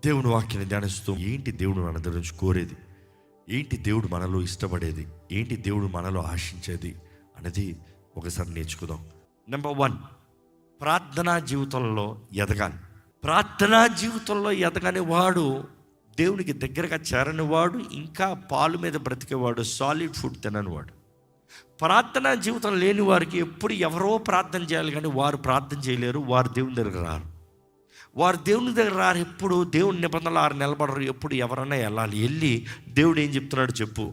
దేవుని వాక్యాన్ని ధ్యానిస్తూ ఏంటి దేవుడు మన దగ్గర నుంచి కోరేది, ఏంటి దేవుడు మనలో ఇష్టపడేది, ఏంటి దేవుడు మనలో ఆశించేది అనేది ఒకసారి నేర్చుకుందాం. నెంబర్ 1, ప్రార్థనా జీవితంలో ఎదగాలి. ప్రార్థనా జీవితంలో ఎదగని వాడు, దేవునికి దగ్గరగా చేరని వాడు, ఇంకా పాలు మీద బ్రతికేవాడు, సాలిడ్ ఫుడ్ తిననివాడు. ప్రార్థనా జీవితం లేని వారికి ఎప్పుడు ఎవరో ప్రార్థన చేయాలి కానీ వారు ప్రార్థన చేయలేరు, వారు దేవుని దగ్గర రారు. వారు దేవుని దగ్గర రారు, ఎప్పుడు దేవుని నిబంధనలు ఆరు నిలబడరు. ఎప్పుడు ఎవరైనా వెళ్ళి దేవుడు ఏం చెప్తున్నాడు చెప్పు,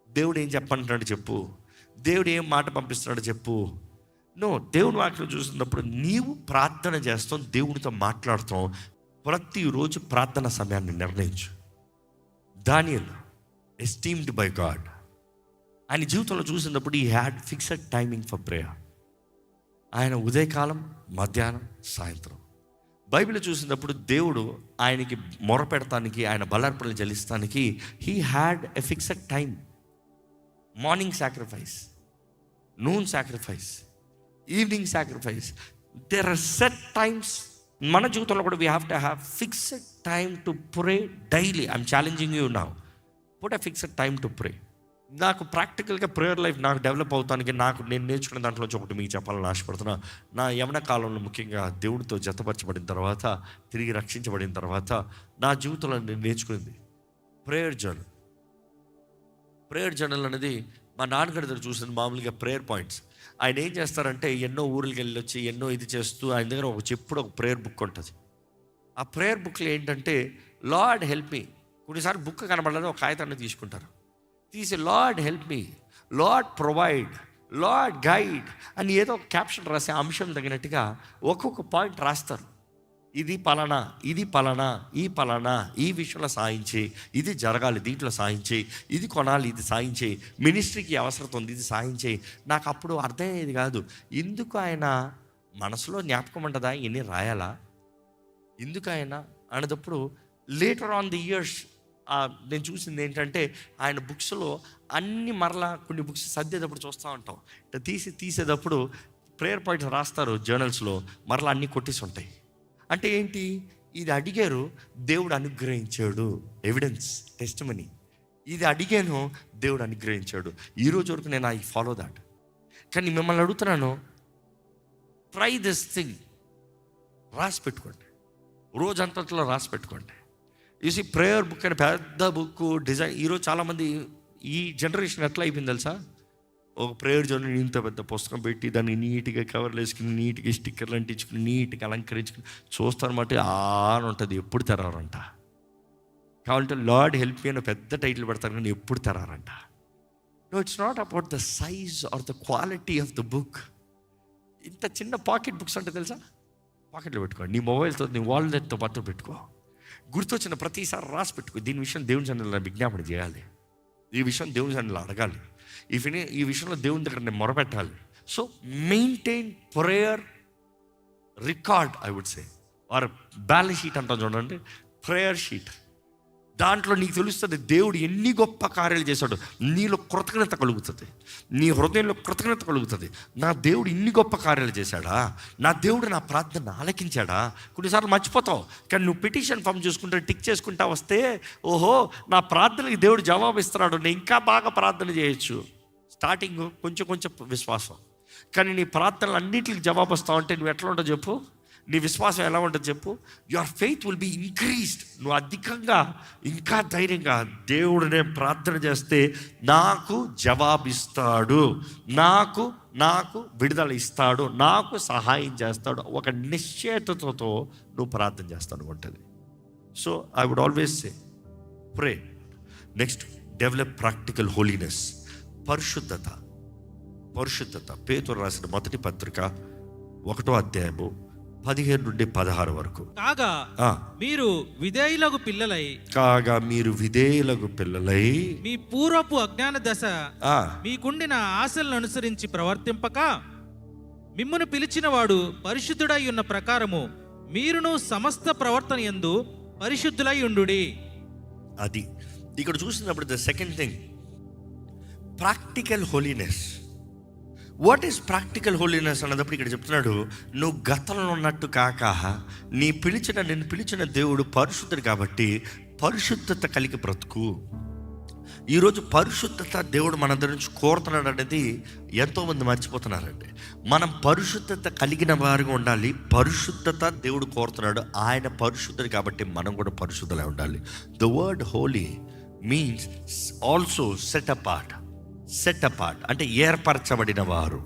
దేవుడు ఏం చెప్పంటున్నాడు చెప్పు, దేవుడు ఏం మాట పంపిస్తున్నాడు చెప్పు. నో, దేవుని వాక్యం చూసినప్పుడు నీవు ప్రార్థన చేస్తాం, దేవునితో మాట్లాడుతాం. ప్రతిరోజు ప్రార్థన సమయాన్ని నిర్ణయించు. దానియేల్ ఎస్టీమ్డ్ బై గాడ్, ఆయన జీవితంలో చూసినప్పుడు ఈ had fixed timing for prayer. ఆయన ఉదయకాలం, మధ్యాహ్నం, సాయంత్రం. బైబిల్ చూసినప్పుడు దేవుడు ఆయనకి మొరపెడతానికి, ఆయన బలార్పణలు చెల్లిస్తానికి he had a fixed time. Morning sacrifice, noon sacrifice, evening sacrifice. There are set times. మన జీవితంలో కూడా we have to have fixed time to pray daily. I'm challenging you now, put a fixed time to pray. నాకు ప్రాక్టికల్గా prayer life నాకు develop అవుతానికి నేను నేర్చుకున్న దాంట్లో ఒకటి మీకు చెప్పాలని ఆశపడుతున్నా. నా యవన కాలంలో ముఖ్యంగా దేవుడితో జతపరచబడిన తర్వాత, తిరిగి రక్షించబడిన తర్వాత నా జీవితంలో నేను నేర్చుకుంది ప్రేయర్ జర్నల్. ప్రేయర్ జర్నల్ అనేది మా నాన్నగారి దగ్గర చూసింది. మామూలుగా ప్రేయర్ పాయింట్స్ ఆయన ఏం చేస్తారంటే ఎన్నో ఊర్లకి వెళ్ళి వచ్చి ఎన్నో ఇది చేస్తూ ఆయన దగ్గర ఒక ప్రేయర్ బుక్ ఉంటుంది. ఆ ప్రేయర్ బుక్లో ఏంటంటే లార్డ్ హెల్ప్ మీ. కొన్నిసార్లు బుక్ కనబడలేదు, ఒక కాగితాన్ని తీసుకుంటారు, తీసి lord help me, lord provide, lord guide అని ఏదో క్యాప్షన్ రాసే అంశం తగినట్టుగా ఒక్కొక్క పాయింట్ రాస్తారు. ఇది పలానా, ఇది పలానా, ఈ పలానా, ఈ విషయంలో సాయించి, ఇది జరగాలి, దీంట్లో సాయించి, ఇది కొనాలి, ఇది సాయించి, మినిస్ట్రీకి అవసరం ఉంది, ఇది సాయించి. నాకు అప్పుడు అర్థమయ్యేది కాదు, ఎందుకు ఆయన మనసులో జ్ఞాపకం ఉంటుందా ఇన్ని రాయాలా, ఎందుకు ఆయన అనేటప్పుడు లేటర్ ఆన్ ది ఇయర్స్ నేను చూసింది ఏంటంటే ఆయన బుక్స్లో అన్ని మరలా కొన్ని బుక్స్ సర్దేటప్పుడు చూస్తూ ఉంటాం, తీసేటప్పుడు ప్రేయర్ పాయింట్స్ రాస్తారు జర్నల్స్లో, మరలా అన్నీ కొట్టేసి ఉంటాయి. అంటే ఏంటి, ఇది అడిగారు, దేవుడు అనుగ్రహించాడు, ఎవిడెన్స్, టెస్టిమనీ. ఇది అడిగాను, దేవుడు అనుగ్రహించాడు. ఈరోజు వరకు నేను ఐ ఫాలో దాట్. కానీ మిమ్మల్ని అడుగుతున్నాను, ట్రై దిస్ థింగ్, రాసి పెట్టుకోండి, రోజంతట్లో రాసి పెట్టుకోండి. చూసి ప్రేయర్ బుక్ అని పెద్ద బుక్ డిజైన్. ఈరోజు చాలామంది ఈ జనరేషన్ ఎట్లా అయిపోయింది తెలుసా, ఒక ప్రేయర్ జర్నల్ ఇంత పెద్ద పుస్తకం పెట్టి దాన్ని నీట్గా కవర్లు వేసుకుని, నీట్గా స్టిక్కర్లు అంటించుకుని, నీట్గా అలంకరించుకుని చూస్తారన్నమాట. అని ఉంటుంది, ఎప్పుడు తెరారంట. కావాలంటే లార్డ్ హెల్ప్ మీ అని పెద్ద టైటిల్ పెడతారు, కానీ ఎప్పుడు తెరారంట. No, it's not about the size or the quality of the book. ఇంత చిన్న పాకెట్ బుక్స్ అంటే తెలుసా, పాకెట్లో పెట్టుకో, నీ మొబైల్తో, నీ వాల్నెట్తో పాటు పెట్టుకో. గుర్తొచ్చిన ప్రతిసారి రాసి పెట్టుకో, దీని విషయం దేవుని సన్నిధిలో విజ్ఞాపన చేయాలి, ఈ విషయం దేవుని సన్నిధిలో అడగాలి, ఈ విషయంలో దేవుని దగ్గర నేను మొరపెట్టాలి. So maintain prayer record, I would say, or balance sheet అంటాం చూడండి, ప్రేయర్ షీట్. దాంట్లో నీకు తెలుస్తుంది దేవుడు ఎన్ని గొప్ప కార్యాలు చేశాడు. నీలో కృతజ్ఞత కలుగుతుంది, నీ హృదయంలో కృతజ్ఞత కలుగుతుంది. నా దేవుడు ఇన్ని గొప్ప కార్యాలు చేశాడా, నా దేవుడు నా ప్రార్థన ఆలకించాడా. కొన్నిసార్లు మర్చిపోతావు, కానీ నువ్వు పిటిషన్ ఫామ్ చూసుకుంటే టిక్ చేసుకుంటా వస్తే, ఓహో నా ప్రార్థనకి దేవుడు జవాబు ఇస్తున్నాడు, నేను ఇంకా బాగా ప్రార్థన చేయొచ్చు. స్టార్టింగ్ కొంచెం విశ్వాసం, కానీ నీ ప్రార్థనలు అన్నింటికి జవాబు వస్తావు అంటే నువ్వు ఎట్లా ఉంటావు చెప్పు, నీ విశ్వాసం ఎలా ఉంటుంది చెప్పు. Your faith will be increased. నువ్వు అధికంగా ఇంకా ధైర్యంగా దేవుడినే ప్రార్థన చేస్తే నాకు జవాబిస్తాడు, నాకు విడుదల ఇస్తాడు, నాకు సహాయం చేస్తాడు. ఒక నిశ్చయతతో నువ్వు ప్రార్థన చేస్తాడు ఉంటుంది. So I would always say pray. Next, develop practical holiness. పరిశుద్ధత. పేతురు రాసిన మొదటి పత్రిక 1వ అధ్యాయము 15 నుండి 16 వరకు. కాగా మీరు విధేయులకు పిల్లలై మీ పూర్వపు అజ్ఞాన దశ మీకుండిన ఆశలను అనుసరించి ప్రవర్తింపక, మిమ్మును పిలిచిన వాడు పరిశుద్ధుడై ఉన్న ప్రకారము మీరును సమస్త ప్రవర్తన యందు పరిశుద్ధులై ఉండుడి. అది ఇక్కడ చూసినప్పుడు the second thing, practical holiness. What is practical holiness అన్నప్పుడు ఇక్కడ చెప్తున్నాడు, నువ్వు గతంలో ఉన్నట్టు కాక నిన్ను పిలిచిన దేవుడు పరిశుద్ధుడు కాబట్టి పరిశుద్ధత కలిగి బ్రతుకు. ఈరోజు పరిశుద్ధత దేవుడు మన దగ్గర నుంచి కోరుతున్నాడు అనేది ఎంతోమంది మర్చిపోతున్నారండి. మనం పరిశుద్ధత కలిగిన వారిగా ఉండాలి. పరిశుద్ధత దేవుడు కోరుతున్నాడు, ఆయన పరిశుద్ధుడు కాబట్టి మనం కూడా పరిశుద్ధులై ఉండాలి. The word holy means also set apart అంటే ఏర్పరచబడిన వారు.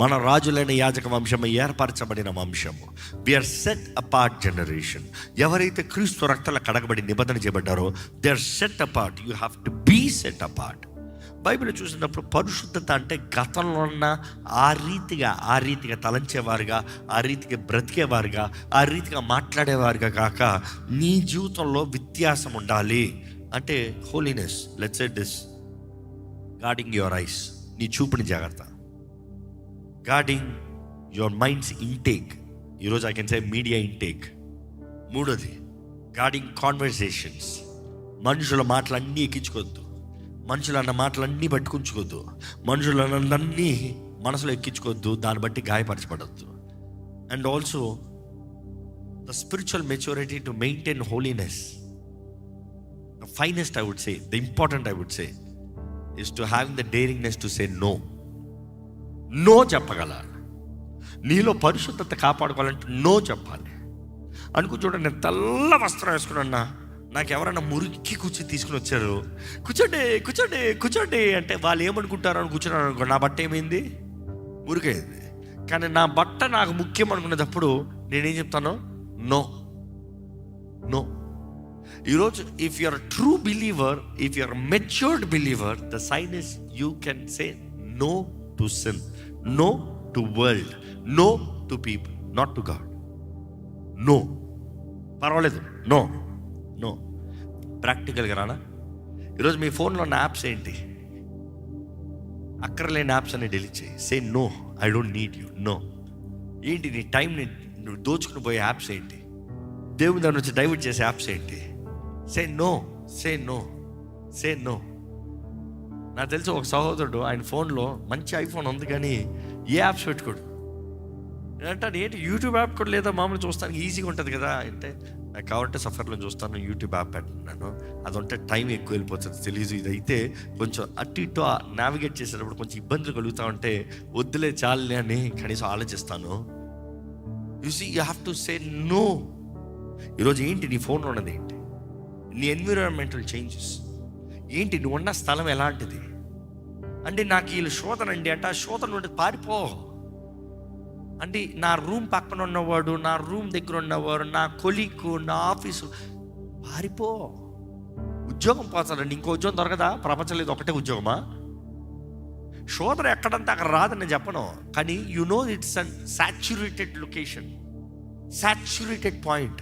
మన రాజులైన యాజక వంశము ఏర్పరచబడిన వంశము. We are set apart generation. ఎవరైతే క్రీస్తు రక్తంలో కడగబడి నిబంధన చేయబడ్డారో they are set apart. You have to be set apart. Bible చూసినప్పుడు పరిశుద్ధత అంటే గతంలో ఉన్న ఆ రీతిగా తలంచేవారుగా, ఆ రీతిగా బ్రతికేవారుగా, ఆ రీతిగా మాట్లాడేవారుగా కాక నీ జీవితంలో వ్యత్యాసం ఉండాలి. అంటే holiness. Let's say this, guarding your eyes, నీ చూపుని జాగ్రత్త. Guarding your mind's intake. ఈరోజు I can say media intake. మూడోది గార్డింగ్ కాన్వర్సేషన్స్. మనుషుల మాటలన్నీ ఎక్కించుకోవద్దు, మనుషులు అన్న మాటలన్నీ పట్టుకుంచుకోవద్దు, మనుషులన్నీ మనసులో ఎక్కించుకోవద్దు, దాన్ని బట్టి గాయపరచబడద్దు. And also the spiritual maturity to maintain holiness. The finest I would say, the important I would say is to having the daringness to say no చెప్పగల. నీలో పరిశుద్ధత కాపాడుకోవాలంటే నో చెప్పాలి. అనుకో చూడండి, నేను తెల్ల వస్త్రం వేసుకున్నా, నాకు ఎవరైనా మురికి తీసుకుని వచ్చారు, కూర్చోండి అంటే వాళ్ళు ఏమనుకుంటారు అని కూర్చున్నాను అనుకో, నా బట్ట ఏమైంది? మురికైంది. కానీ నా బట్ట నాకు ముఖ్యం అనుకునేటప్పుడు నేనేం చెప్తాను? నో. ఈరోజు if you are true believer, if you are matured believer, the sign is you can say no to sin, no to world, no to people, not to God. No. పర్వాలేదు, నో. ప్రాక్టికల్గా రానా? ఈరోజు మీ ఫోన్లో ఉన్న apps ఏంటి? అక్కర్లేని apps అన్ని delete చేయి. Say no, I don't need you. No. ఏంటి నీ టైంని నువ్వు దోచుకుని పోయే యాప్స్ ఏంటి? దేవుని దాని నుంచి డైవర్ట్ చేసే యాప్స్ ఏంటి? Say no. నాకు తెలిసి ఒక సహోదరుడు, ఆయన ఫోన్లో మంచి ఐఫోన్ ఉంది కానీ ఏ యాప్స్ పెట్టుకోడు. అంటాను, ఏంటి యూట్యూబ్ యాప్ కూడా లేదా? మామూలు చూస్తానికి ఈజీగా ఉంటుంది కదా అంటే, నాకు కావాలంటే సఫర్లో చూస్తాను, యూట్యూబ్ యాప్ పెట్టుకున్నాను, అది ఉంటే టైం ఎక్కువ వెళ్ళిపోతుంది తెలియదు. ఇదైతే కొంచెం అటు ఇటు నావిగేట్ చేసేటప్పుడు కొంచెం ఇబ్బందులు కలుగుతూ ఉంటే వద్దులే చాలులే అని కనీసం ఆలోచిస్తాను. You see, you have to say no. ఈరోజు ఏంటి నీ ఫోన్లో ఉన్నది? ఏంటి నీ ఎన్విరాన్మెంటల్ చేంజెస్ ఏంటి? నువ్వు ఉన్న స్థలం ఎలాంటిది? అంటే నాకు వీళ్ళు శోధన అండి అంటే ఆ శోధన నుండి పారిపో. అంటే నా రూమ్ పక్కన ఉన్నవాడు, నా రూమ్ దగ్గర ఉన్నవాడు, నా కొలీగ్, నా ఆఫీసు, పారిపో. ఉద్యోగం పోతాడండి, ఇంకో ఉద్యోగం దొరకదా? ప్రపంచంలో ఇది ఒకటే ఉద్యోగమా? శోధన ఎక్కడంతా అక్కడ రాదని నేను చెప్పను, కానీ you know it's an saturated location, saturated point.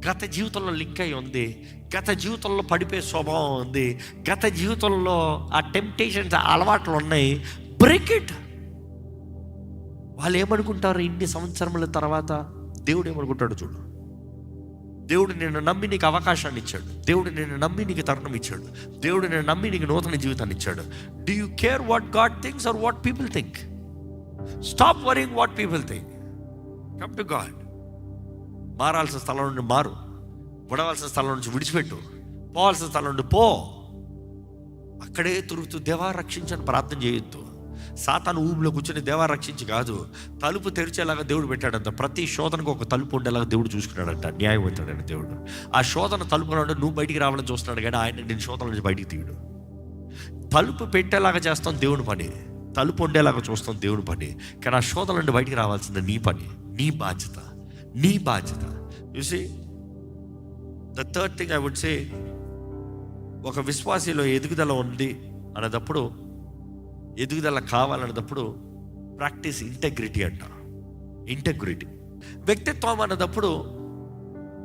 గత జీవితంలో లింక్ అయి ఉంది, గత జీవితంలో పడిపోయే స్వభావం ఉంది, గత జీవితంలో ఆ టెంప్టేషన్స్, అలవాట్లు ఉన్నాయి. Break it. వాళ్ళు ఏమనుకుంటారు ఇన్ని సంవత్సరముల తర్వాత? దేవుడు ఏమనుకుంటాడు చూడు. దేవుడు నిన్ను నమ్మి నీకు అవకాశాన్ని ఇచ్చాడు, దేవుడు నిన్ను నమ్మి నీకు తరుణం ఇచ్చాడు, దేవుడు నిన్ను నమ్మి నీకు నూతన జీవితాన్ని ఇచ్చాడు. Do you care what God thinks or what people think? Stop worrying what people think. Come to God. మారాల్సిన స్థలం నుండి మారు, విడవలసిన స్థలం నుంచి విడిచిపెట్టు, పోవాల్సిన స్థలం నుండి పో. అక్కడే తిరుగుతూ దేవా రక్షించని ప్రార్థన చేయొద్దు. సాతాను ఊబిలో కూర్చొని దేవా రక్షించి కాదు, తలుపు తెరిచేలాగా దేవుడు పెట్టాడంట. ప్రతి శోధనకు ఒక తలుపు ఉండేలాగా దేవుడు చూసుకున్నాడంట, న్యాయం అవుతాడంట దేవుడు. ఆ శోధన తలుపు నువ్వు బయటికి రావాలని చూస్తున్నాడు, కానీ ఆయన నేను శోధన నుంచి బయటికి తీయడు. తలుపు పెట్టేలాగా చేస్తాం దేవుని పని, తలుపు ఉండేలాగా చూస్తాం దేవుని పని, కానీ ఆ శోధన నుండి బయటికి రావాల్సింది నీ పని, నీ బాధ్యత. You see, the third thing I would say, ఒక విశ్వాసిలో ఎదుగుదల ఉంది అనేటప్పుడు, ఎదుగుదల కావాలనేటప్పుడు ప్రాక్టీస్ ఇంటెగ్రిటీ అంట. ఇంటెగ్రిటీ వ్యక్తిత్వం అనేటప్పుడు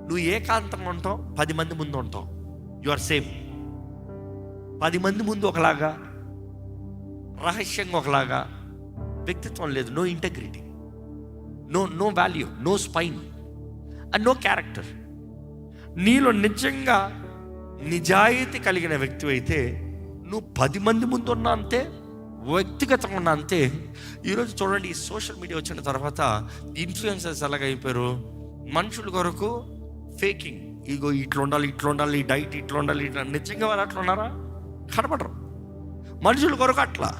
నువ్వు ఏకాంతంగా ఉంటావు, 10 మంది ముందు ఉంటావు. You are same. 10 మంది ముందు ఒకలాగా, రహస్యంగా ఒకలాగా. వ్యక్తిత్వం లేదు, no integrity, no value, no spine and no character. నీలో నిజంగా నిజాయితీ కలిగిన వ్యక్తి అయితే నువ్వు 10 మంది ముందు ఉన్నా అంతే, వ్యక్తిగతంగా ఉన్న అంతే. ఈరోజు చూడండి, ఈ సోషల్ మీడియా వచ్చిన తర్వాత ఇన్ఫ్లుయెన్సర్స్ ఎలాగ అయిపోయారు, మనుషుల కొరకు ఫేకింగ్, ఇగో ఇట్లా ఉండాలి, డైట్ ఇట్లా ఉండాలి, నిజంగా వాళ్ళు అట్లా ఉన్నారా? కనపడరు. మనుషుల కొరకు అట్లా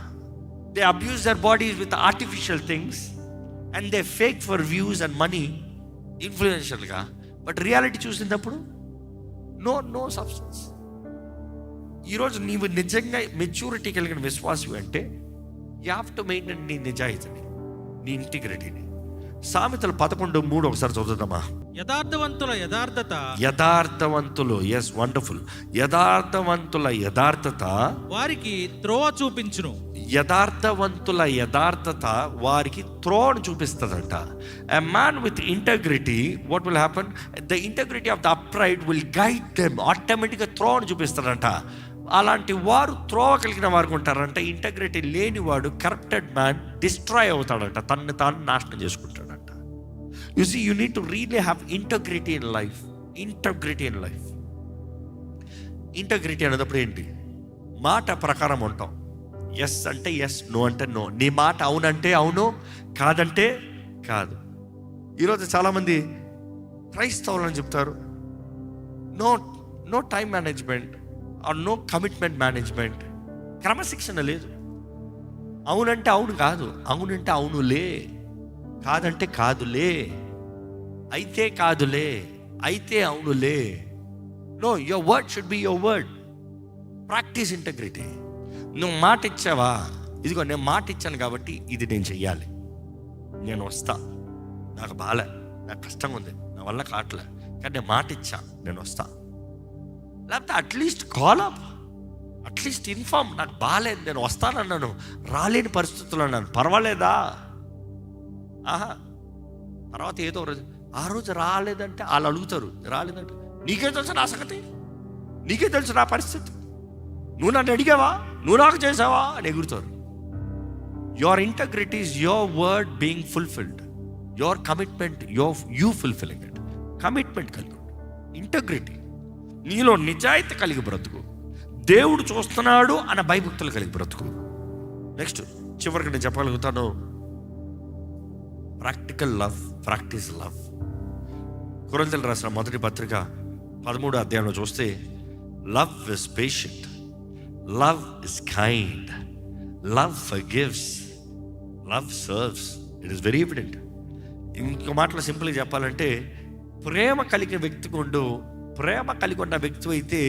they abuse their bodies with artificial things and they fake for views and money, ఇన్ఫ్లుయెన్షియల్గా. బట్ రియాలిటీ చూసినప్పుడు నో సబ్స్టెన్స్. ఈరోజు నీవు నిజంగా మెచ్యూరిటీ కలిగిన విశ్వాసం అంటే యూ హ్యావ్ టు మెయింటైన్ నీ నిజాయితీని, నీ ఇంటిగ్రిటీని. సామెతలు 11:3 ఒకసారి చదువుదామా? యథార్థవంతులు ఎస్ వండర్ఫుల్. యథార్థవంతుల యథార్థత వారికి త్రోవ చూపించును. యథార్థవంతుల యథార్థత వారికి త్రోవను చూపిస్తుందంట. A man with integrity, what will happen? The integrity of the upright will guide them. ఆటోమేటిక్గా త్రోవను చూపిస్తాడంట. అలాంటి వారు త్రోవ కలిగిన వారు ఉంటారంట. ఇంటగ్రిటీ లేనివాడు, కరప్టెడ్ మ్యాన్, డిస్ట్రాయ్ అవుతాడంట, తన్ను తాను నాశనం చేసుకుంటాడంట. You see, you need to really have integrity in life. Integrity అనేటప్పుడు ఏంటి? మాట ప్రకారం ఉంటాం. ఎస్ అంటే ఎస్, నో అంటే నో. నీ మాట అవునంటే అవును, కాదంటే కాదు. ఈరోజు చాలామంది క్రైస్తవులని చెప్తారు, no time management or no commitment management. క్రమశిక్షణ లేదు. అవునంటే అవును కాదు, అవునంటే అవునులే, కాదంటే కాదులే, అయితే కాదులే, అయితే అవునులే. No, your word should be your word. Practice integrity. నువ్వు మాట ఇచ్చావా? ఇదిగో నేను మాట ఇచ్చాను కాబట్టి ఇది నేను చెయ్యాలి, నేను వస్తా, నాకు బాలే, నాకు కష్టంగా ఉంది, నా వల్ల కావట్లే, కానీ నేను మాట ఇచ్చా, నేను వస్తా. లేకపోతే at least call up, at least inform, నాకు బాగాలేదు, నేను వస్తానన్నాను, రాలేని పరిస్థితులు అన్నాను, పర్వాలేదా? తర్వాత ఏదో రోజు, ఆ రోజు రాలేదంటే వాళ్ళు అడుగుతారు, రాలేదంటే నీకే తెలుసు నా సంగతి, నీకే తెలుసు నా పరిస్థితి, నువ్వు నన్ను అడిగావా, నువ్వు నాకు చేసావా అని ఎగురుతారు. Your integrity is your word being fulfilled, your commitment you fulfilling it. Commitment కలిగి, ఇంటగ్రిటీ, నీలో నిజాయితీ కలిగి బ్రతుకు. దేవుడు చూస్తున్నాడు అన్న భయభక్తులు కలిగి బ్రతుకు. నెక్స్ట్ చివరికి నేను చెప్పగలుగుతాను, ప్రాక్టికల్ లవ్, ప్రాక్టీస్ లవ్. కొరింథీయులకు రాసిన మొదటి పత్రిక 13వ అధ్యాయంలో చూస్తే, love is patient, love is kind, love forgives, love serves. It is very evident. ఇంకో మాటలో సింపుల్గా చెప్పాలంటే, ప్రేమ కలిగిన వ్యక్తికి ప్రేమ కలిగి ఉన్న వ్యక్తి అయితే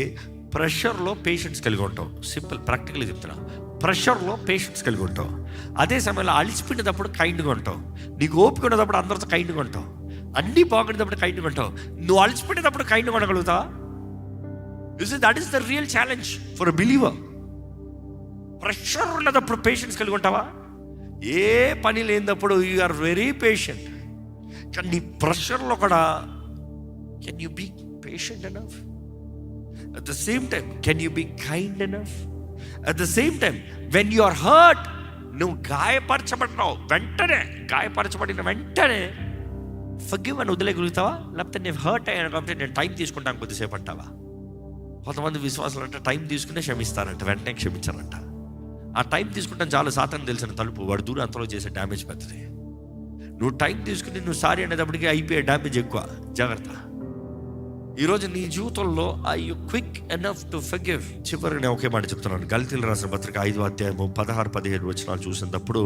ప్రెషర్లో పేషెన్స్ కలిగి ఉంటావు. సింపుల్ ప్రాక్టికల్గా చెప్తున్నా, ప్రెషర్లో పేషెన్స్ కలిగి ఉంటావు. అదే సమయంలో అలిసిపోయినప్పుడు కైండ్గా ఉంటావు. నీకు ఓపిక ఉన్నప్పుడు అందరితో కైండ్గా ఉంటావు. అన్నీ బాగుండేటప్పుడు కైండ్గా ఉంటావు. నువ్వు అలిసిపోయినప్పుడు కైండ్గా ఉండగలుగుతావా? That is the real challenge for a believer. Pressure ఉన్నప్పుడు పేషెన్స్ కలిగి ఉంటావా? ఏ పని లేనప్పుడు యు ఆర్ వెరీ పేషెంట్. కానీ నీ ప్రెషర్లో కూడా can you be patient enough? At the same time, can you be kind enough? At the same time, when you are hurt, నువ్వు గాయపరచబడినావు, గాయపరచబడిన వెంటనే ఫర్గివ్ అని వదిలేయగలుగుతావా? లేకపోతే నేను హర్ట్ అయ్యాను కాబట్టి నేను టైం తీసుకుంటాను కొద్దిసేపు అంటావా? కొంతమంది విశ్వాసాలు అంటే టైం తీసుకునే క్షమిస్తారంట, వెంటనే క్షమించారంట. ఆ టైం తీసుకుంటాను చాలా సాతాను తెలిసిన తలుపు, వాడు దూరం అంతలో చేసే డ్యామేజ్ పెద్దది. నువ్వు టైం తీసుకుని నువ్వు సారీ అనేటప్పటికీ అయిపోయే డ్యామేజ్ ఎక్కువ. జాగ్రత్త. ఈరోజు నీ జీవితంలో I you quick enough to forgive? చివరికి నేను ఒకే మాట చెప్తున్నాను. గళతీయులకు రాసిన పత్రిక 5వ అధ్యాయము 16-17 వచనాలు చూసినప్పుడు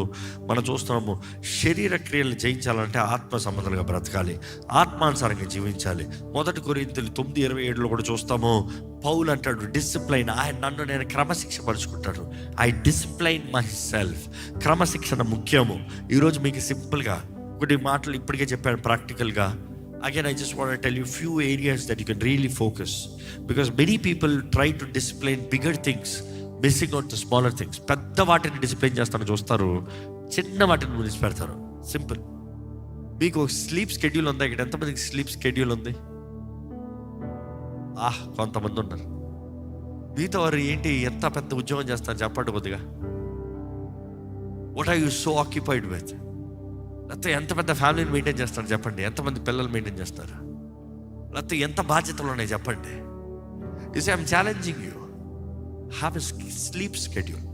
మనం చూస్తున్నాము, శరీర క్రియలను జయించాలంటే ఆత్మ సంబంధాలుగా బ్రతకాలి, ఆత్మానుసారంగా జీవించాలి. 1 కొరింథీయులు 9:27 కూడా చూస్తాము, పౌలు అంటాడు, డిసిప్లైన్, నన్ను నేను క్రమశిక్ష పరుచుకుంటాడు. I discipline myself. క్రమశిక్షణ ముఖ్యము. ఈరోజు మీకు సింపుల్గా కొన్ని మాటలు ఇప్పటికే చెప్పాను ప్రాక్టికల్గా. Again, I just want to tell you few areas that you can really focus, because many people try to discipline bigger things, missing out the smaller things. పెద్ద వాటిని డిసిప్లైన్ చేస్తాను చూస్తారు, చిన్న వాటిని విడిచిపెడతారు. సింపుల్. మీకు స్లీప్ షెడ్యూల్ ఉందా? ఇక్కడ ఎంతమందికి స్లీప్ షెడ్యూల్ ఉంది? కొంతమంది ఉన్నారు. మీతో వారు ఏంటి, ఎంత పెద్ద ఉద్యోగం చేస్తారు చెప్పండి కొద్దిగా. What are you so occupied with? లేకపోతే ఎంత పెద్ద ఫ్యామిలీని మెయింటైన్ చేస్తారు చెప్పండి. ఎంతమంది పిల్లలు మెయింటైన్ చేస్తారు? లేకపోతే ఎంత బాధ్యతలు ఉన్నాయి చెప్పండి. You say I'm challenging you, have a sleep schedule.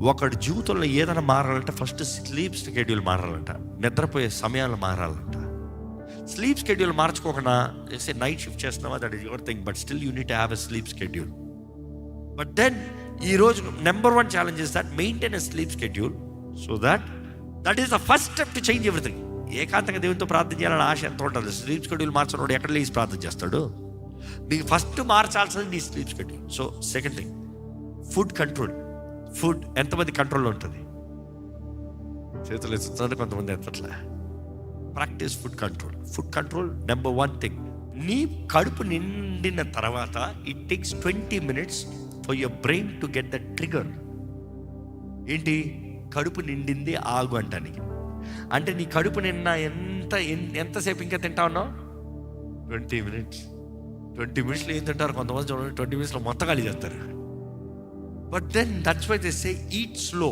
ఒకడి జీవితంలో ఏదైనా మారాలంటే ఫస్ట్ స్లీప్ షెడ్యూల్ మారాలంట, నిద్రపోయే సమయాలు మారాలంట. స్లీప్ షెడ్యూల్ మార్చుకోకుండా చేసే నైట్ షిఫ్ట్ చేస్తున్నావా, that is your thing, but still you need to have a sleep schedule. But then ఈరోజు number 1 challenge is that maintain a sleep schedule, so that is the first step to change everything. ఏకాంతంగా దేవునితో ప్రార్థన చేయాలని ఆశ ఎంత ఉంటుంది. Sleep schedule మార్చినోడు ఎక్కడ లేచి ప్రార్థన చేస్తాడు? నీకు ఫస్ట్ మార్చాల్సింది నీ sleep schedule. So second thing, food control. Food ఎంతమంది కంట్రోల్లో ఉంటుంది? చేతులు ఎత్తుతారు, కొంతమంది ఎత్తట్లే. Practice food control. Food control number 1 thing. నీ కడుపు నిండిన తర్వాత it takes 20 minutes for your brain to get the trigger. ఏంటి? కడుపు నిండింది ఆగు అంటానికి. అంటే నీ కడుపు నిన్న ఎంతసేపు ఇంకా తింటా ఉన్నావు? 20 minutes. 20 minutesలో ఏం తింటారు? కొంతమంది చూడండి 20 minutesలో మొత్తం ఖాళీ చేస్తారు. But then that's why they say eat slow.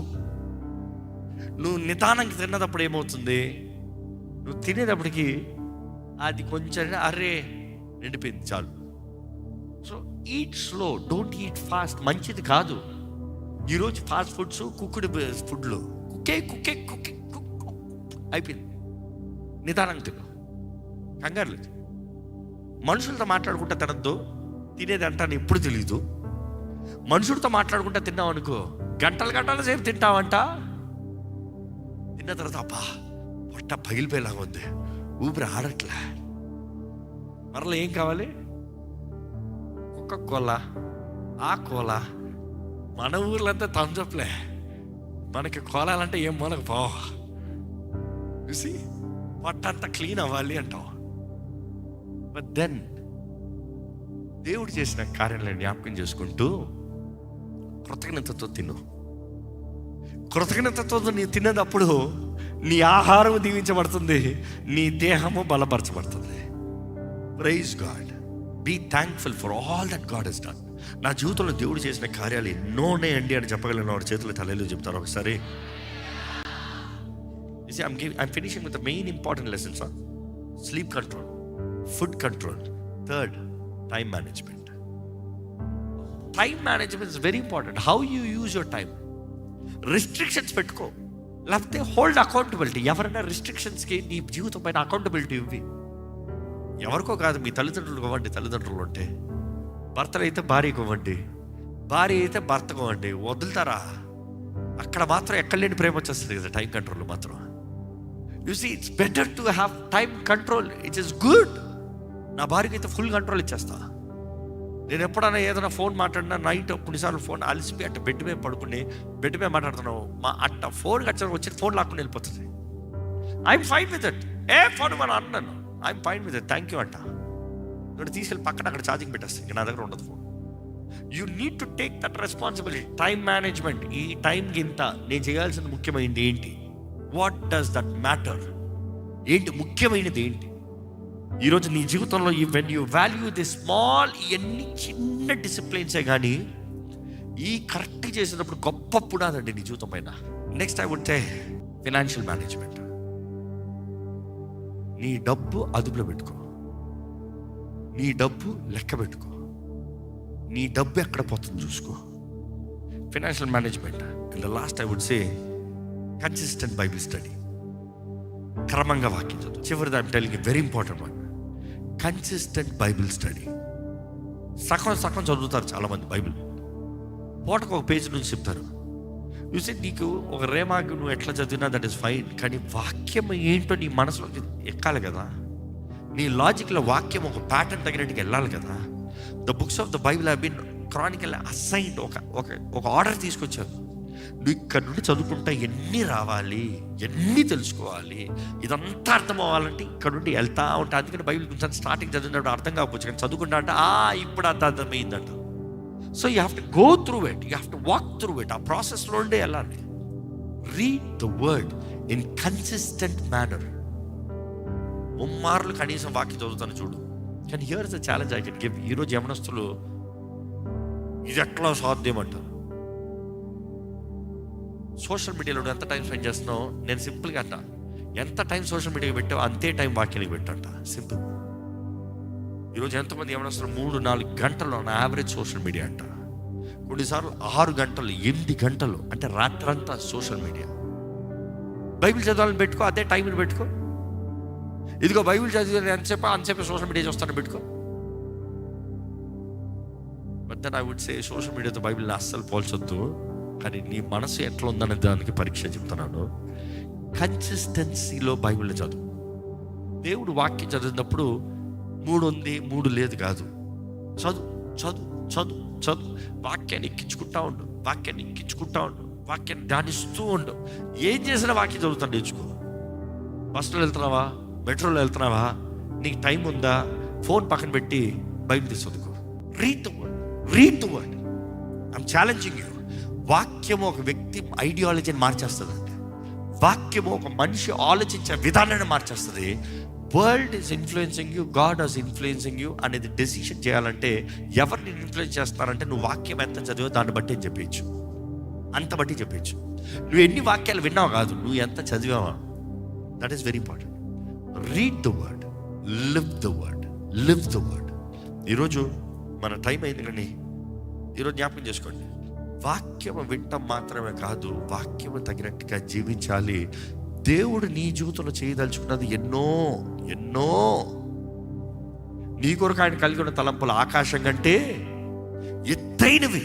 నువ్వు నిదానంగా తిన్నప్పుడు ఏమవుతుంది? నువ్వు తినేటప్పటికి అది కొంచెం అరే నిండిపోయింది చాలు. So eat slow, don't eat fast. మంచిది కాదు. ఈరోజు ఫాస్ట్ ఫుడ్స్, కుక్డ్ ఫుడ్లు కుక్కే అయిపోయింది. నిదానంగా తిను, కంగారు లేదు. మనుషులతో మాట్లాడుకుంటా తినద్దు. తినేది అంటాను ఎప్పుడు తెలీదు. మనుషులతో మాట్లాడుకుంటా తిన్నావు అనుకో, గంటల సేపు తింటావంట. తిన్న తర్వాత అబ్బా పొట్ట పగిలిపోయేలాగా ఉంది, ఊపిరి ఆడట్లే. మరలా ఏం కావాలి? కుక్క కోలా, ఆ కోలా. మన ఊర్లంతా థమ్స్అప్లే, మనకి కోలాలంటే ఏం మనకు పో. చూసి పొట్ట అంతా క్లీన్ అవ్వాలి అంటావు. బట్ దెన్ దేవుడు చేసిన కార్యాలను జ్ఞాపకం చేసుకుంటూ కృతజ్ఞతతో తిను. కృతజ్ఞతతో నీ తినేటప్పుడు నీ ఆహారం దీవించబడుతుంది, నీ దేహము బలపరచబడుతుంది. Praise God. Be thankful for all that God he's done. నా జీవితంలో దేవుడు చేసిన కార్యాలు ఎన్నో ఉన్నాయండి అని చెప్పగలిగిన వాడు చేతులు తలలు చెప్తారు ఒకసారి. I'm finishing with the main important lessons on sleep control, food control. Third, time management. Time management is very important. How you use your time. Restrictions పెట్టుకో, లేకపోతే హోల్డ్ అకౌంటబిలిటీ. ఎవరైనా రిస్ట్రిక్షన్స్కి నీ జీవితం పైన అకౌంటబిలిటీ ఇవ్వి. ఎవరికో కాదు, మీ తల్లిదండ్రులకు ఇవ్వండి. తల్లిదండ్రులు ఉంటే భర్తలు అయితే భార్యకు ఇవ్వండి, భార్య అయితే భర్తకు ఇవ్వండి. వదులుతారా? అక్కడ మాత్రం ఎక్కడ లేని ప్రేమ వచ్చేస్తుంది కదా టైం కంట్రోల్ మాత్రం. You see, it's better to have time control. It is good. నా భార్యకి అయితే ఫుల్ కంట్రోల్ ఇచ్చేస్తా. నేను ఎప్పుడైనా ఏదైనా ఫోన్ మాట్లాడినా నైట్ కొన్నిసార్లు ఫోన్ అలసిపోయి అట్ట బెడ్ మీద పడుకుని బెడ్ మీద మాట్లాడుతున్నావు, మా అట్ట ఫోన్ వచ్చి ఫోన్ లాక్కుని వెళ్ళిపోతుంది. I'm fine with it. A phone మన అన్నాను, I'm fine with it, thank you అంట. ఇక్కడ తీసుకెళ్ళి పక్కన అక్కడ ఛార్జింగ్ పెట్టేస్తాను. నా దగ్గర ఉండదు phone. You need to take that responsibility. Time management. ఈ టైంకి ఇంత నేను చేయాల్సిన ముఖ్యమైనది ఏంటి? What does that matter? ఏంటి ముఖ్యమైనది ఏంటి? ఈరోజు నీ జీవితంలో when you value the small, ఇవన్నీ చిన్న డిసిప్లిన్సే కానీ ఈ కరెక్ట్ చేసినప్పుడు గొప్ప పునాదండి నీ జీవితం పైన. Next I would say financial management. నీ డబ్బు అదుపులో పెట్టుకో, నీ డబ్బు లెక్క పెట్టుకో, నీ డబ్బు ఎక్కడ పోతుంది చూసుకో. Financial management. And the last I would say consistent Bible study. క్రమంగా వాక్యం చదువు. చివరిది I'm telling very important one, consistent Bible study. సగం చదువుతారు చాలామంది బైబిల్. పూటకు ఒక పేజ్ నుంచి చెప్తారు. చూసి నీకు ఒక రేమాకి నువ్వు ఎట్లా చదివినా దట్ ఈస్ ఫైన్, కానీ వాక్యం ఏంటో నీ మనసులోకి ఎక్కాలి కదా. నీ లాజిక్లో వాక్యం ఒక ప్యాటర్న్ తగినట్టుగా వెళ్ళాలి కదా. The books of the Bible have been chronical assigned. ఒక ఆర్డర్ తీసుకొచ్చారు. నువ్వు ఇక్కడ నుండి చదువుకుంటా ఎన్ని రావాలి, ఎన్ని తెలుసుకోవాలి, ఇదంతా అర్థం అవ్వాలంటే ఇక్కడ నుండి వెళ్తా ఉంటా. అందుకని బైబిల్ కొంచెం స్టార్టింగ్ చదివినప్పుడు అర్థం కాకపోవచ్చు, కానీ చదువుకుంటా అంటే ఇప్పుడు అంత అర్థమైందంట. So you have to go through it, you have to walk through it. ఆ ప్రాసెస్లో ఉండే వెళ్ళాలి. Read the word in consistent manner. ముమ్మార్లు కనీసం వాక్యం చదువుతాను చూడు. కానీ here is the challenge I can give. ఈరోజు యవనస్తులు ఇది ఎట్లా సాధ్యం అంటారు. సోషల్ మీడియాలో ఎంత టైం స్పెండ్ చేస్తున్నావు? నేను సింపుల్గా అంట, ఎంత టైం సోషల్ మీడియాకి పెట్టావు అంతే టైం వాక్యానికి పెట్టంట. సింపుల్. ఈరోజు ఎంతమంది ఏమన్నా 3-4 గంటలు యావరేజ్ సోషల్ మీడియా అంట. కొన్నిసార్లు 6 గంటలు 8 గంటలు అంటే రాత్రంతా సోషల్ మీడియా. బైబిల్ చదవాలని పెట్టుకో, అదే టైంని పెట్టుకో. ఇదిగో బైబిల్ చదివి అంతసేపు సోషల్ మీడియా చూస్తాను పెట్టుకో. But then I would say social మీడియాతో బైబిల్ని అస్సలు పోల్చొద్దు. కానీ నీ మనసు ఎట్లా ఉందనే దానికి పరీక్ష చెప్తున్నాను. కన్సిస్టెన్సీలో బైబిల్ని చదువు. దేవుడు వాక్యం చదివినప్పుడు 3 ఉంది 3 లేదు కాదు. చదువు చదువు చదువు చదువు. వాక్యాన్ని ఎక్కించుకుంటా ఉండు, వాక్యాన్ని ఎక్కించుకుంటా ఉండు, వాక్యాన్ని ధ్యానిస్తూ ఉండు. ఏం చేసినా వాక్యం చదువుతాను నేర్చుకో. బస్సులో వెళ్తున్నావా, మెట్రోలో వెళ్తున్నావా, నీకు టైం ఉందా, ఫోన్ పక్కన పెట్టి బైబిల్ తీసి చదువుకో. Read the word, read the word. I'm challenging you. వాక్యము ఒక వ్యక్తి ఐడియాలజీని మార్చేస్తుందండి. వాక్యము ఒక మనిషి ఆలోచించే విధానాన్ని మార్చేస్తుంది. World is influencing you, God is influencing you అనేది డెసిషన్ చేయాలంటే ఎవరిని ఇన్ఫ్లుయెన్స్ చేస్తారంటే నువ్వు వాక్యం ఎంత చదివో దాన్ని బట్టి చెప్పచ్చు, అంత బట్టి చెప్పచ్చు. నువ్వు ఎన్ని వాక్యాలు విన్నావు కాదు, నువ్వు ఎంత చదివావా. That is very important. Read the word, live the word, live the word. ఈరోజు మన టైం అయింది కానీ ఈరోజు జ్ఞాపకం చేసుకోండి, వాక్యము వింటం మాత్రమే కాదు, వాక్యము తగినట్టుగా జీవించాలి. దేవుడు నీ జీవితంలో చేయదలుచుకున్నది ఎన్నో ఎన్నో. నీ కొరకు ఆయన కలిగి ఉన్న తలంపులు ఆకాశం కంటే ఎత్తైనవి.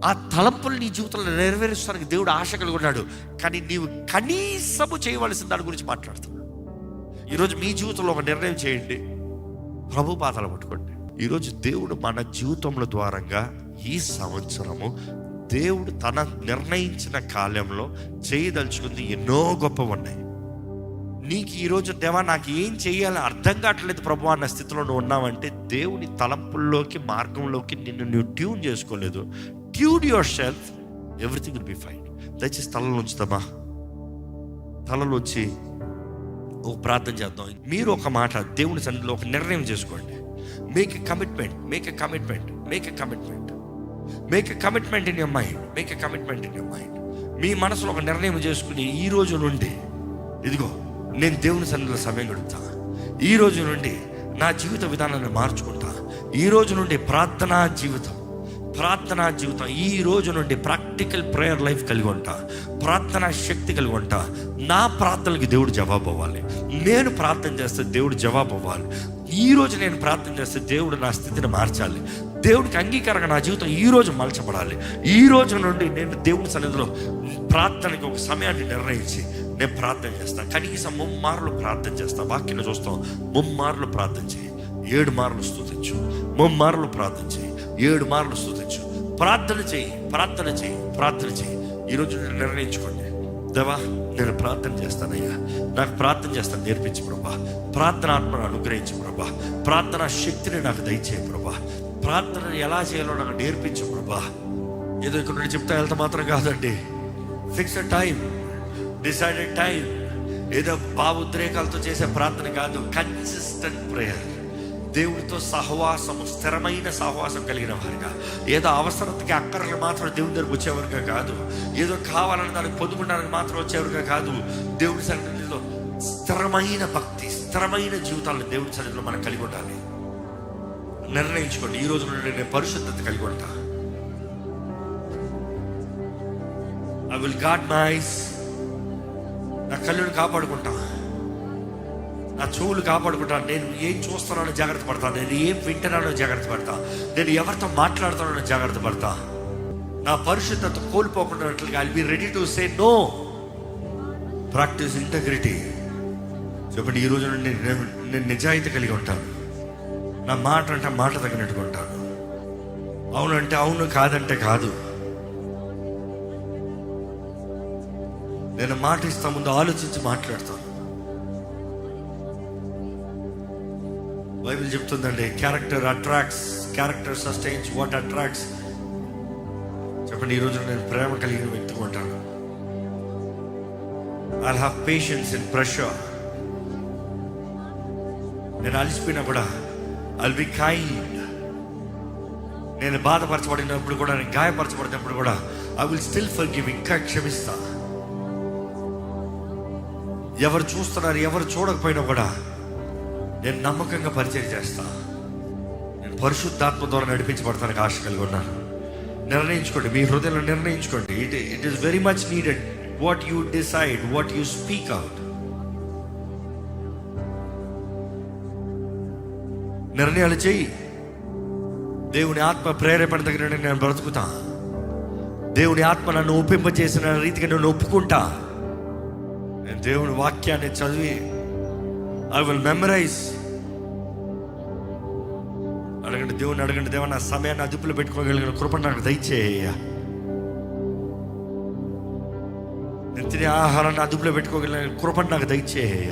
ఆ తలంపులు నీ జీవితంలో నెరవేరుస్తానికి దేవుడు ఆశ కలిగి ఉన్నాడు. కానీ నీవు కనీసము చేయవలసిన దాని గురించి మాట్లాడుతున్నాడు. ఈరోజు మీ జీవితంలో ఒక నిర్ణయం చేయండి, ప్రభు పాదాలు పట్టుకోండి. ఈరోజు దేవుడు మన జీవితంలో ద్వారంగా ఈ సంవత్సరము దేవుడు తన నిర్ణయించిన కాలంలో చేయదలుచుకుంది ఎన్నో గొప్పవి ఉన్నాయి. నీకు ఈరోజు దేవా నాకు ఏం చేయాలో అర్థం కావట్లేదు ప్రభు అన్న స్థితిలో నువ్వు ఉన్నావంటే దేవుని తలంపుల్లోకి మార్గంలోకి నిన్ను నువ్వు ట్యూన్ చేసుకోలేదు. Tune your self, everything will be fine. దయచేసి తలలో ఉంచుతామా, తలలోంచి ఒక ప్రార్థన చేద్దాం. మీరు ఒక మాట దేవుని సన్నిధిలో ఒక నిర్ణయం చేసుకోండి. Make a commitment, make a commitment, make a commitment, make a commitment in your mind, make a commitment in your mind. మీ మనసులో ఒక నిర్ణయం చేసుకుని ఈ రోజు నుండి ఇదిగో నేను దేవుని సన్నిధిలో సమయం గడుపుతా, ఈ రోజు నుండి నా జీవిత విధానాన్ని మార్చుకుంటా, ఈ రోజు నుండి ప్రార్థనా జీవితం, ఈ రోజు నుండి ప్రాక్టికల్ ప్రేయర్ లైఫ్ కలిగి ఉంటా, ప్రార్థనా శక్తి కలిగి ఉంటా. నా ప్రార్థనలకి దేవుడు జవాబు అవ్వాలి. నేను ప్రార్థన చేస్తే దేవుడు జవాబు అవ్వాలి. ఈ రోజు నేను ప్రార్థన చేస్తే దేవుడు నా స్థితిని మార్చాలి. దేవుడికి అంగీకారంగా నా జీవితం ఈ రోజు మలచబడాలి. ఈ రోజు నుండి నేను దేవుని సన్నిధిలో ప్రార్థనకి ఒక సమయాన్ని నిర్ణయించి నేను ప్రార్థన చేస్తాను. కనీసం 3 మార్లు ప్రార్థన చేస్తాను. వాక్యంలో చూస్తాం, 3 మార్లు ప్రార్థన చేయి, 7 మార్లు స్తుతించు. 3 మార్లు ప్రార్థన చేయి, 7 మార్లు స్తుతించు. ప్రార్థన చేయి, ప్రార్థన చేయి, ప్రార్థన చేయి. ఈరోజు నేను నిర్ణయించుకోండి, దేవా నేను ప్రార్థన చేస్తానయ్యా, నాకు ప్రార్థన చేస్తాను నేర్పించు ప్రభా, ప్రార్థన ఆత్మను అనుగ్రహించు ప్రభా, ప్రార్థన శక్తిని నాకు దయచేయి ప్రభా, ప్రార్థన ఎలా చేయాలో నాకు నేర్పించు ప్రభా. ఏదో ఇక్కడ నుండి చెప్తా వెళ్తా మాత్రం కాదండి. Fixed time, decided time. ఏదో భావోద్రేకాలతో చేసే ప్రార్థన కాదు, కన్సిస్టెంట్ ప్రేయర్. దేవుడితో సహవాసము, స్థిరమైన సహవాసం కలిగిన వారిగా, ఏదో అవసరతకి అక్కర్లు మాత్రం దేవుని దగ్గరకు వచ్చేవారుగా కాదు, ఏదో కావాలని దానికి పొందుకోవడానికి మాత్రం వచ్చేవారుగా కాదు. దేవుడి సన్నిధిలో స్థిరమైన భక్తి, స్థిరమైన జీవితాలను దేవుడి సన్నిధిలో మనం కలిగి ఉండాలి. నిర్ణయించుకోండి, ఈ రోజు నుండి నేను పరిశుద్ధత కలిగి ఉంటా. I will guard my eyes. నా కళ్ళుని కాపాడుకుంటా, నా చెవులు కాపాడుకుంటాను. నేను ఏం చూస్తున్నానో జాగ్రత్త పడతాను, నేను ఏం వింటున్నానో జాగ్రత్త పడతా, నేను ఎవరితో మాట్లాడుతున్నానో జాగ్రత్త పడతా. నా పరిశుద్ధత కోల్పోకుండా I be ready to say no. Practice integrity. చెప్పండి, ఈ రోజు నుండి నేను నిజాయితీ కలిగి ఉంటాను. నా మాట అంటే మాట తగినట్టుగా ఉంటాను. అవునంటే అవును, కాదంటే కాదు. నేను మాట ఇస్తా ముందు ఆలోచించి మాట్లాడతాను. బైబిల్ చెప్తుందండి, character attracts, character sustains what attracts. చెప్పండి, ఈరోజు నేను ప్రేమ కలిగిన వ్యక్తిగా ఉంటాను. I have patience in pressure. నేను అలసిపోయినా కూడా ఐల్ బి కైండ్. నేను బాధపరచబడినప్పుడు కూడా, నేను గాయపరచబడినప్పుడు కూడా ఐ విల్ స్టిల్ ఫర్గివ్. ఇంకా క్షమిస్తా. ఎవరు చూస్తున్నారు, ఎవరు చూడకపోయినా కూడా నేను నమ్మకంగా పరిచయం చేస్తా. నేను పరిశుద్ధాత్మ ద్వారా నడిపించబడతానికి ఆశ కలిగి ఉన్నాను. నిర్ణయించుకోండి, మీ హృదయంలో నిర్ణయించుకోండి. It is very much needed. What you decide, what you speak out. నిర్ణయాలు చెయ్యి. దేవుని ఆత్మ ప్రేరేపణ దగ్గర నేను బ్రతుకుతా. దేవుని ఆత్మ నన్ను ఒప్పింపజేసిన రీతిగా నేను ఒప్పుకుంటా. నేను దేవుని వాక్యాన్ని చదివి ఐ విల్ మెమరైజ్. అడగండి, దేవుని అడగండి, దేవా నా సమయాన్ని అదుపులో పెట్టుకోగలిగిన కృప నాకు దయచేయ. నేను తినే ఆహారాన్ని అదుపులో పెట్టుకోగలిగిన కృప నాకు దయచేయ.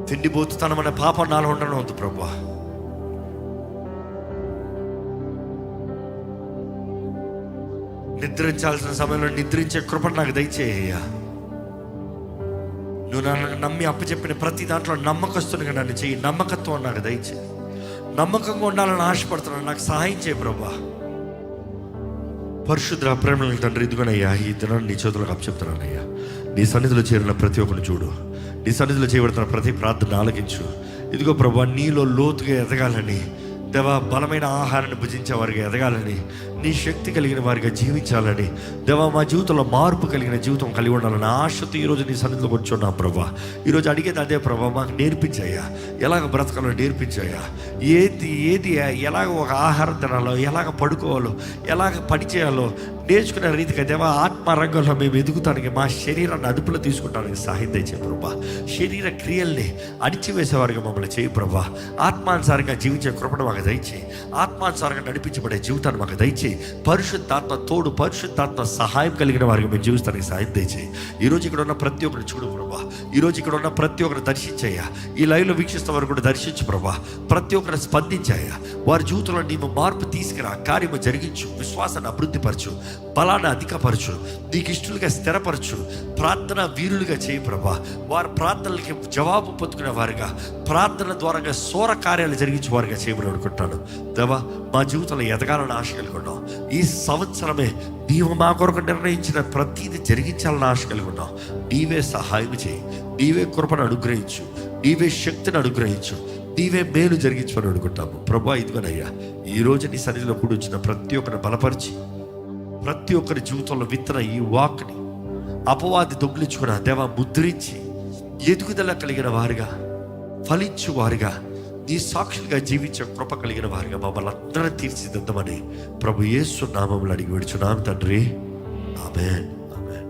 తిండిపోతుతనం అనే పాపం నాలో ఉండడం వద్దు ప్రభువా. నిద్రించాల్సిన సమయంలో నిద్రించే కృప నాకు దయచేయ. నువ్వు నన్ను నమ్మి అప్పచెప్పిన ప్రతి దాంట్లో నమ్మకస్తునిగా నన్ను చెయ్యి. నమ్మకత్వం నాకు దయచేయి. నమ్మకంగా ఉండాలని ఆశపడుతున్నాను, నాకు సహాయం చేయ ప్రభువా. పరిశుద్ధ ప్రేమల తండ్రి, ఇదిగోనయ్యా ఈ దినాన్ని నీ చేతులకు అప్పచెప్తున్నానయ్యా. నీ సన్నిధిలో చేరిన ప్రతి ఒక్కరిని చూడు. నీ సన్నిధిలో చేయబడుతున్న ప్రతి ప్రార్థన ఆలకించు. ఇదిగో ప్రభువా, నీలో లోతుగా ఎదగాలని, దేవా బలమైన ఆహారాన్ని భుజించే వారిగా ఎదగాలని, నీ శక్తి కలిగిన వారిగా జీవించాలని, దేవా మా జీవితంలో మార్పు కలిగిన జీవితం కలిగి ఉండాలని ఆశతో ఈరోజు నీ సన్నిధిలో కూర్చున్నాం ప్రభా. ఈరోజు అడిగేది అదే ప్రభా, మాకు నేర్పించాయా, ఎలాగ బ్రతకాలో నేర్పించాయా. ఏది ఎలాగ ఒక ఆహారం తినాలో, ఎలాగ పడుకోవాలో, ఎలాగ పని చేయాలో నేర్చుకునే రీతిగా దేవా ఆత్మరంగంలో మేము ఎదుగుతానికి, మా శరీరాన్ని అదుపులో తీసుకుంటానికి సహాయం దయచే ప్రభా. శరీర క్రియల్ని అణిచివేసేవారిగా మమ్మల్ని చేయి ప్రభా. ఆత్మానుసారంగా జీవించే కృపను మాకు దయచేయి. ఆత్మానుసారంగా నడిపించబడే జీవితాన్ని మాకు దయచేయి. పరిశుద్ధాత్మ తోడు, పరిశుద్ధాత్మ సహాయం కలిగిన వారికి మేము జీవిస్తానికి సహాయం దయచేయి. ఈరోజు ఇక్కడ ఉన్న ప్రతి ఒక్కరు చూడు ప్రభా. ఈరోజు ఇక్కడ ఉన్న ప్రతి ఒక్కరు దర్శించాయా. ఈ లైవ్లో వీక్షిస్తున్న వారు కూడా దర్శించు ప్రభా. ప్రతి ఒక్కరు స్పందించాయా. వారి జీవితంలో నీవు మార్పు తీసుకురా, కార్యము జరిగించు, విశ్వాసాన్ని అభివృద్ధిపరచు, బలాన్ని అధికపరచు, నీకు ఇష్టలుగా స్థిరపరచు. ప్రార్థన వీరులుగా చేయి ప్రభా. వారి ప్రార్థనలకి జవాబు పొందుకునే వారిగా, ప్రార్థన ద్వారా సోర కార్యాలు జరిగించే వారిగా చేయమని అనుకుంటాను. దేవా మా జీవితంలో ఎదగాలని ఆశ కలిగి ఉన్నాం. ఈ సంవత్సరమే నీవు మా కొరకు నిర్ణయించిన ప్రతిదీ జరిగించాలని ఆశ కలిగి ఉన్నాం. నీవే సహాయం చేయి, నీవే కృపను అనుగ్రహించు, నీవే శక్తిని అనుగ్రహించు, నీవే మేలు జరిగించమని అనుకుంటాము ప్రభా. ఇదిగోనయ్యా ఈరోజు నీ సన్నిధిలో కూడి వచ్చిన ప్రతి ఒక్కరిని బలపరిచి, ప్రతి ఒక్కరి జీవితంలో విత్తన ఈ వాక్ని అపవాది దొంగిలించుకున్న దేవా ముద్రించి ఎదుగుదల కలిగిన వారిగా, ఫలించు వారిగా, నీ సాక్షులుగా జీవించే కృప కలిగిన వారిగా మమ్మల్ని అందరూ తీర్చిదిద్దమని ప్రభు యేసు నామములో అడిగి విడుచున్నాం తండ్రి. ఆమేన్. ఆమేన్.